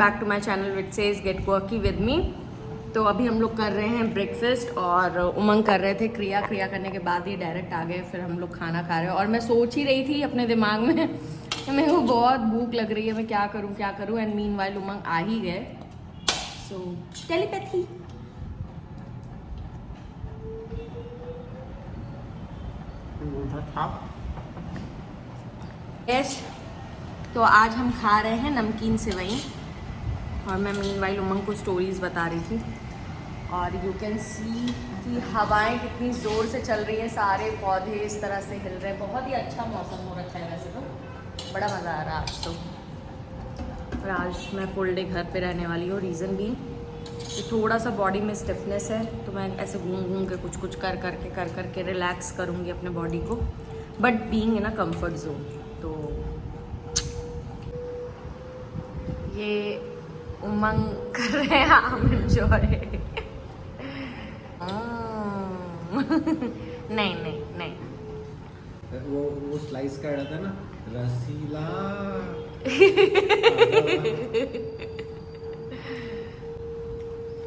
Back to my channel which says get worky with me. तो अभी हम लोग कर रहे हैं ब्रेकफास्ट और उमंग कर रहे थे क्रिया करने के बाद ही डायरेक्ट आ गए, फिर हम लोग खाना खा रहे हैं। और मैं सोच ही रही थी अपने दिमाग में कि मेरे को बहुत भूख लग रही है, मैं क्या करूँ एंड मीनवाइल उमंग आ ही गए। सो टेलीपैथी। यस, तो आज हम खा रहे हैं नमकीन सेवई और मैं मीनवाइल उमंग को स्टोरीज बता रही थी। और यू कैन सी कि हवाएं कितनी ज़ोर से चल रही है, सारे पौधे इस तरह से हिल रहे हैं। बहुत ही अच्छा मौसम हो रखा है, वैसे तो बड़ा मज़ा आ रहा है आज तो। और आज मैं फुल डे घर पे रहने वाली हूँ। रीज़न भी कि थोड़ा सा बॉडी में स्टिफनेस है, तो मैं ऐसे घूम के कुछ कर करके रिलैक्स करूँगी अपने बॉडी को, but being in a comfort zone. तो ये उमंग कर रहे हैं, हम एंजॉय। नहीं वो स्लाइस का रहता है ना, रसीला।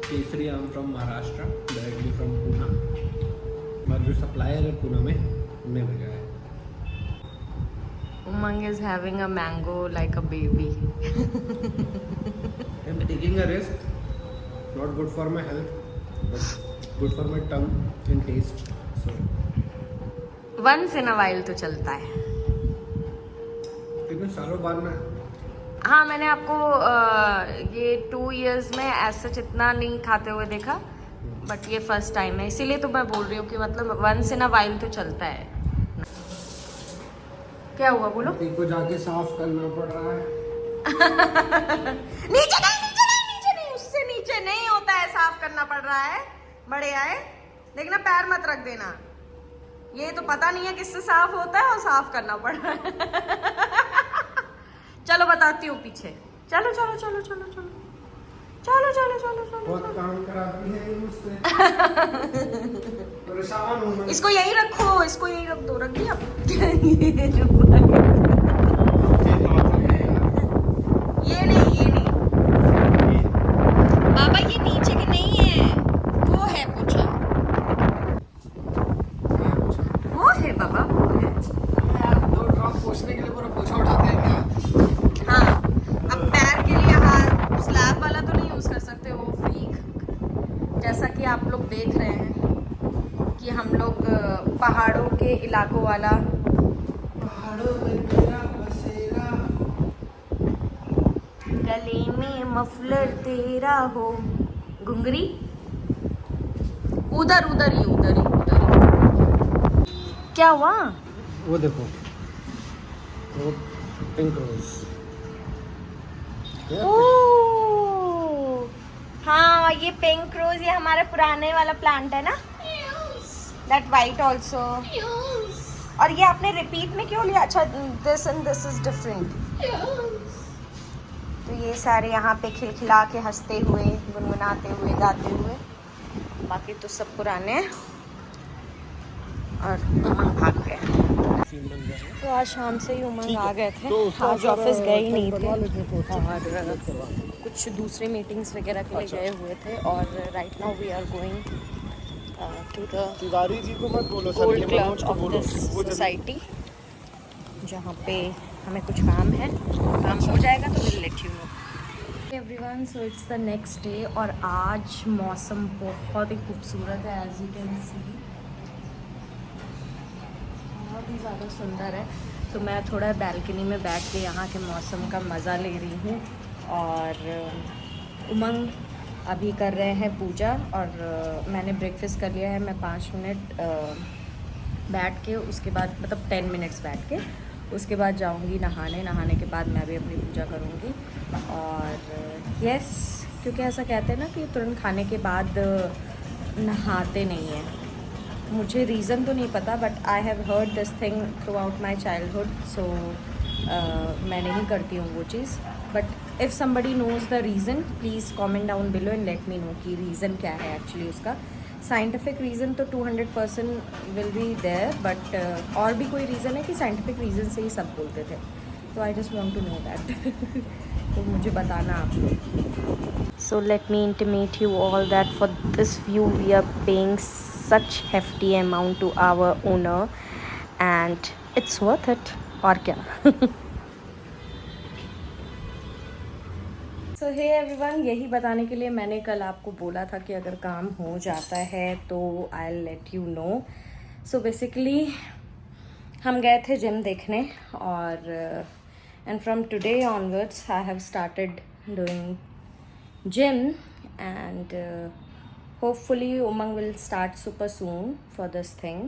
केसरी आम from Maharashtra, directly from Poona. हमारा जो सप्लायर है पूना में, उन्हें भेजा है। Umang is having a mango like a baby. I'm taking a risk. Not good for my health, but good for my tongue and taste. So. Once in a while तो चलता है। कितने सालों बाद में? हाँ, मैंने आपको ये 2 years में ऐसा इतना नहीं खाते हुए देखा, बट ये फर्स्ट टाइम है, इसीलिए तो मैं बोल रही हूँ कि मतलब वंस इन अ वाइल तो चलता है। क्या हुआ बोलो? को जाके साफ करना पड़ रहा है। नीचे नहीं, उससे नीचे नहीं होता है, साफ करना पड़ रहा है। बड़े आए, देखना पैर मत रख देना। ये तो पता नहीं है किससे साफ होता है और साफ करना पड़ रहा है। चलो बताती हूँ पीछे। चलो। बहुत काम कराती है मुझसे। परेशान हूँ मैं। इसको यही रखो, इसको यही रख दो। रख दिया। ये नहीं बाबा, ये नीचे के नहीं है, वो है पोछा। वो है बाबा, वो है। दो ड्रॉप पोछने के लिए पूरा पोछा उठाते हैं क्या? हाँ, अब पैर के लिए हाथ स्लैब वाला तो नहीं यूज कर सकते, वो फ्रीक। जैसा कि आप लोग देख रहे हैं कि हम लोग पहाड़ों के इलाकों वाला, पहाड़ों में तेरा बसेरा, गले में मफलर तेरा हो, घुंगरी उधर ही। क्या हुआ? वो देखो, वो पिंक रोज। ओह हाँ, ये पिंक रोज, ये हमारा पुराने वाला प्लांट है ना, दैट वाइट ऑल्सो। और ये आपने रिपीट में क्यों लिया? अच्छा, this and this is different. तो ये सारे यहाँ पे खिलखिला के हंसते हुए, गुनगुनाते हुए, गाते हुए, बाकी तो सब पुराने हैं। और उमंग भाग गए। तो आज शाम से ही उमंग आ गए थे, आज ऑफिस गए ही नहीं थे और कुछ दूसरे मीटिंग्स वगैरह के लिए गए हुए थे। और right now we are going to the gold club of this society, जहाँ पे हमें कुछ काम हो जाएगा तो will let you know. Everyone, so it's the next day और आज मौसम बहुत ही खूबसूरत है। एज यू कैन सी बहुत ही ज़्यादा सुंदर है। तो मैं थोड़ा बैल्कनी में बैठ के यहाँ के मौसम का मज़ा ले रही हूँ। और उमंग अभी कर रहे हैं पूजा और मैंने ब्रेकफास्ट कर लिया है। मैं 5 मिनट बैठ के, उसके बाद मतलब 10 मिनट्स बैठ के, उसके बाद जाऊंगी नहाने के बाद मैं भी अपनी पूजा करूंगी। और यस, क्योंकि ऐसा कहते हैं ना कि तुरंत खाने के बाद नहाते नहीं हैं। मुझे रीज़न तो नहीं पता, but I have heard this thing throughout my childhood. So मैं नहीं करती हूँ वो चीज़। But if somebody knows the reason, please comment down below and let me know कि रीज़न क्या है एक्चुअली उसका। साइंटिफिक रीज़न तो 200% विल बी देयर, बट और भी कोई रीज़न है कि साइंटिफिक रीज़न से ही सब बोलते थे। तो I just want to know that तो मुझे बताना आप लोग. So let me intimate you all that for this view we are paying such hefty amount to our owner and it's worth it. और क्या. So hey everyone, यही बताने के लिए मैंने कल आपको बोला था कि अगर काम हो जाता है तो I'll let you know. So basically हम गए थे जिम देखने और and from today onwards I have started doing gym and hopefully Umang will start super soon for this thing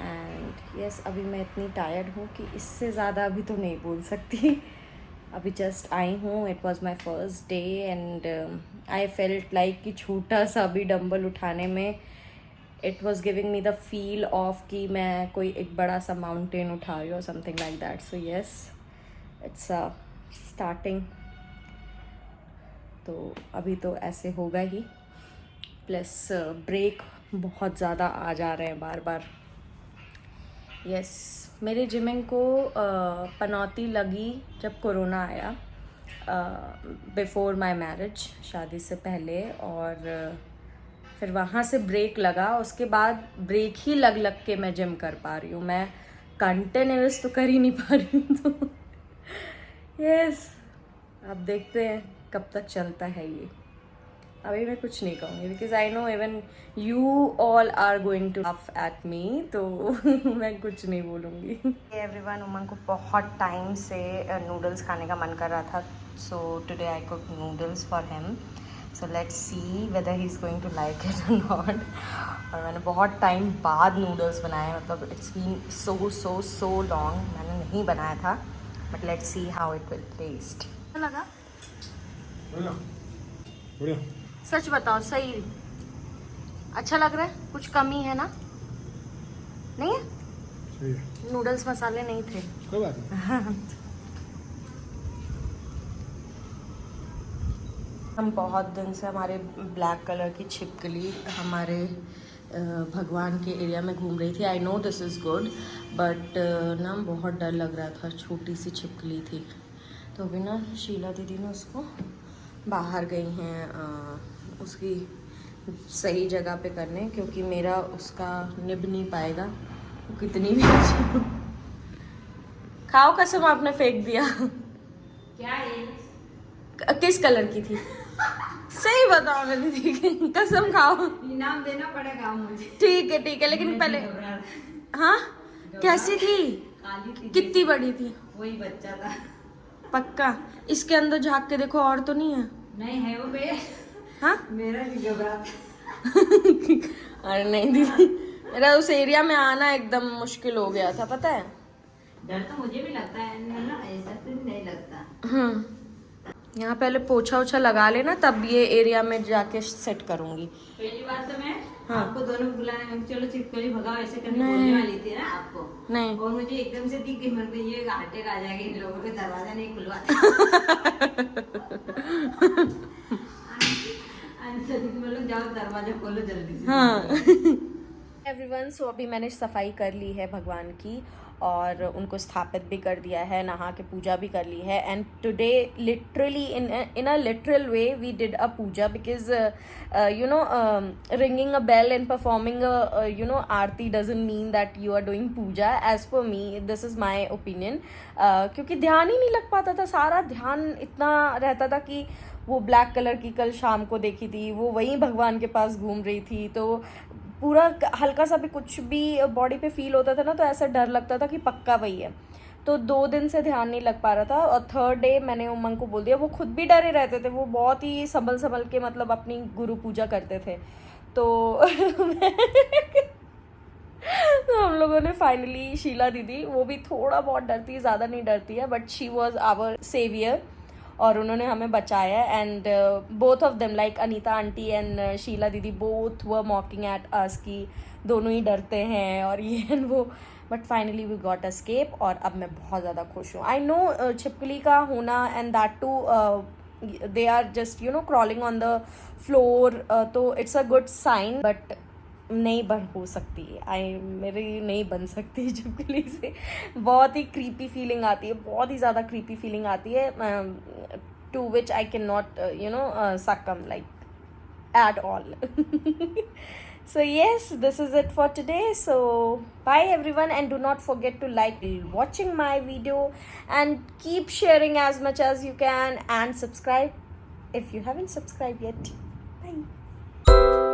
and yes अभी मैं इतनी tired हूँ कि इससे ज़्यादा अभी तो नहीं बोल सकती. अभी जस्ट आई हूँ. It was my first day and I felt like कि छोटा सा भी डंबल उठाने में it was giving me the feel of कि मैं कोई एक बड़ा सा माउंटेन उठा रही हूँ something like that. So yes it's starting. तो अभी तो ऐसे होगा ही. प्लस ब्रेक बहुत ज़्यादा आ जा रहे हैं बार बार. यस मेरे जिमिंग को पनौती लगी जब कोरोना आया बिफोर माय मैरिज, शादी से पहले. और फिर वहाँ से ब्रेक लगा. उसके बाद ब्रेक ही लग लग के मैं जिम कर पा रही हूँ. मैं कंटिन्यूस तो कर ही नहीं पा रही हूँ. तो यस अब देखते हैं कब तक चलता है ये. अभी मैं कुछ नहीं कहूँगी because I know even you all are going to laugh at me. तो मैं कुछ नहीं बोलूँगी. एवरीवन, उमंग को बहुत टाइम से नूडल्स खाने का मन कर रहा था. So today I cook noodles for him. So let's see whether he is going to like it और नॉट. और मैंने बहुत टाइम बाद नूडल्स बनाए. मतलब इट्स बीन सो लॉन्ग मैंने नहीं बनाया था. But let's see how it will taste. लगा बढ़िया. सच बताओ, सही अच्छा लग रहा है? कुछ कमी है ना? नहीं है? सही है. नूडल्स मसाले नहीं थे. कोई बात नहीं. हम बहुत दिन से हमारे ब्लैक कलर की छिपकली हमारे भगवान के एरिया में घूम रही थी. I know this is good but ना बहुत डर लग रहा था. छोटी सी छिपकली थी. तो अभी ना शीला दीदी ने उसको बाहर गई हैं उसकी सही जगह पे करने, क्योंकि मेरा उसका निभ नहीं पाएगा कितनी भी. खाओ कसम, आपने फेंक दिया. क्या है? किस कलर की थी? सही बताओ ना दीदी, कसम खाओ. इनाम देना पड़ेगा मुझे. ठीक है लेकिन पहले. हाँ कैसी थी? काली थी. कितनी बड़ी थी? वही बच्चा था. पक्का? इसके अंदर झाँक के देखो, और तो नहीं है? नहीं है वो बे. हाँ मेरा भी घबराता. अरे नहीं दीदी, मेरा उस एरिया में आना एकदम मुश्किल हो गया था, पता है. डर तो मुझे भी लगता है ना, ऐसा तो नहीं लगता. यहाँ पहले पोछा ओछा लगा लेना, तब ये एरिया में जाके सेट करूंगी. पहली बार तो मैं हाँ. आपको दोनों बुलाने चलो छिपकली भगाओ ऐसे करने नहीं. बोलने वाली थी ना आपको. नहीं. और मुझे एकदम से दिख गई. मेरे को ये अटैक आ जाएगा, इन लोगों के दरवाजा नहीं खुलवाते. मतलब जाओ दरवाजा खोलो जल्दी से. हाँ. एवरीवन, सो अभी मैंने सफाई कर ली है भगवान की और उनको स्थापित भी कर दिया है, नहा के पूजा भी कर ली है. And today literally in a literal way we did a puja because you know ringing a bell and performing you know aarti doesn't mean that you are doing puja. As per me this is my opinion. क्योंकि ध्यान ही नहीं लग पाता था. सारा ध्यान इतना रहता था कि वो ब्लैक कलर की कल शाम को देखी थी, वो वहीं भगवान के पास घूम रही थी. तो पूरा हल्का सा भी कुछ भी बॉडी पे फील होता था ना, तो ऐसा डर लगता था कि पक्का वही है. तो 2 दिन से ध्यान नहीं लग पा रहा था. और थर्ड डे मैंने उमंग को बोल दिया. वो खुद भी डरे रहते थे. वो बहुत ही संभल के मतलब अपनी गुरु पूजा करते थे. तो तो हम लोगों ने फाइनली, शीला दीदी वो भी थोड़ा बहुत डरती है, ज़्यादा नहीं डरती है, but she was our saviour और उन्होंने हमें बचाया. And both of them like Anita aunty and Sheela didi both were मॉकिंग at us कि दोनों ही डरते हैं और ये एंड वो. But finally we got escape और अब मैं बहुत ज़्यादा खुश हूँ. आई नो छिपकली का होना and that too they are just you know crawling on the floor, तो it's a good sign. But नहीं बन हो सकती, मेरी नहीं बन सकती छिपकली से। बहुत ही क्रीपी फीलिंग आती है, बहुत ही ज़्यादा क्रीपी फीलिंग आती है, to which I can not succumb like at all. So yes, this is it for today. So bye everyone, and do not forget to like watching my video and keep sharing as much as you can, and subscribe if you haven't subscribed yet. Bye.